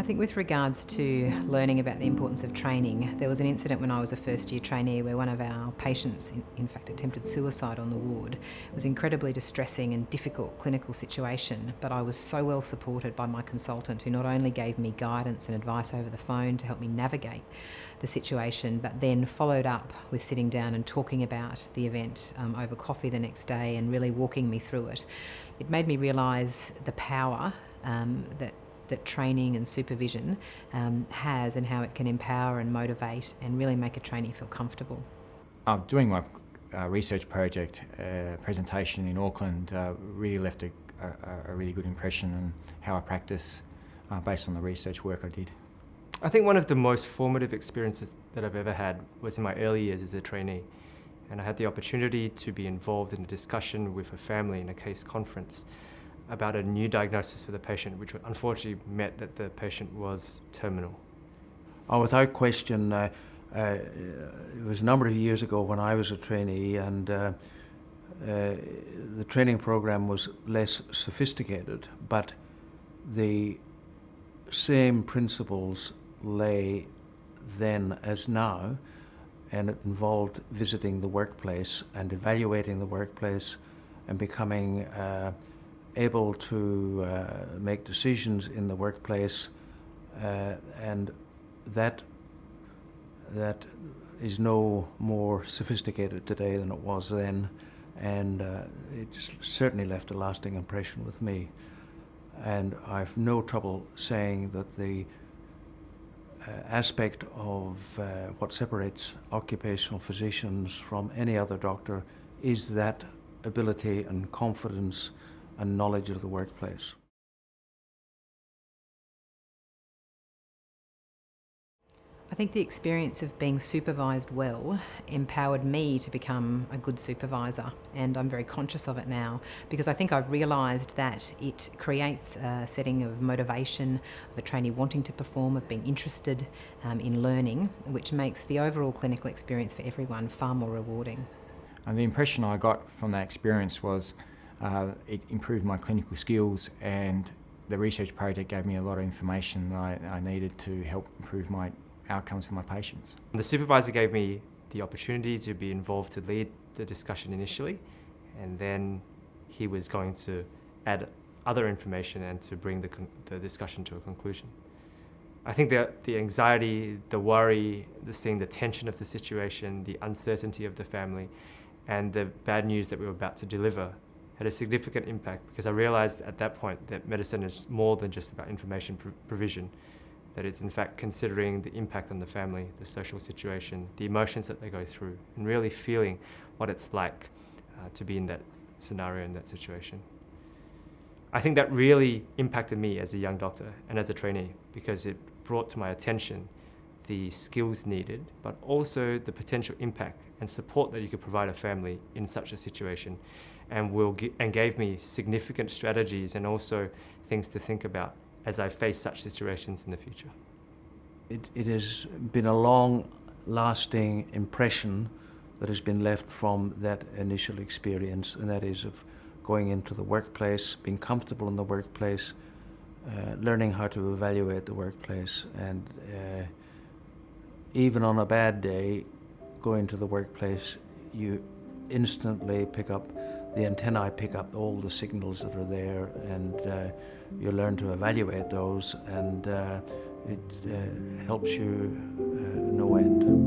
think with regards to learning about the importance of training, there was an incident when I was a first year trainee where one of our patients in fact attempted suicide on the ward. It was an incredibly distressing and difficult clinical situation, but I was so well supported by my consultant, who not only gave me guidance and advice over the phone to help me navigate the situation, but then followed up with sitting down and talking about the event over coffee the next day and really walking me through it. It made me realise the power that training and supervision has, and how it can empower and motivate and really make a trainee feel comfortable. Doing my research project presentation in Auckland really left a really good impression on how I practice based on the research work I did. I think one of the most formative experiences that I've ever had was in my early years as a trainee, and I had the opportunity to be involved in a discussion with a family in a case conference about a new diagnosis for the patient, which unfortunately meant that the patient was terminal. Oh, without question, it was a number of years ago when I was a trainee, and the training program was less sophisticated, but the same principles lay then as now, and it involved visiting the workplace and evaluating the workplace and becoming able to make decisions in the workplace, and that is no more sophisticated today than it was then, and it certainly left a lasting impression with me. And I've no trouble saying that the aspect of what separates occupational physicians from any other doctor is that ability and confidence and knowledge of the workplace. I think the experience of being supervised well empowered me to become a good supervisor, and I'm very conscious of it now, because I think I've realised that it creates a setting of motivation, of a trainee wanting to perform, of being interested in learning, which makes the overall clinical experience for everyone far more rewarding. And the impression I got from that experience was it improved my clinical skills, and the research project gave me a lot of information that I needed to help improve my outcomes for my patients. The supervisor gave me the opportunity to be involved to lead the discussion initially, and then he was going to add other information and to bring the discussion to a conclusion. I think that the anxiety, the worry, seeing the tension of the situation, the uncertainty of the family, and the bad news that we were about to deliver had a significant impact, because I realized at that point that medicine is more than just about information provision, that it's in fact considering the impact on the family, the social situation, the emotions that they go through, and really feeling what it's like to be in that scenario, in that situation. I think that really impacted me as a young doctor and as a trainee, because it brought to my attention the skills needed, but also the potential impact and support that you could provide a family in such a situation, and gave me significant strategies and also things to think about as I face such situations in the future. It has been a long-lasting impression that has been left from that initial experience, and that is of going into the workplace, being comfortable in the workplace, learning how to evaluate the workplace, and even on a bad day, going to the workplace, you instantly pick up, the antennae pick up all the signals that are there, and you learn to evaluate those, and it helps you no end.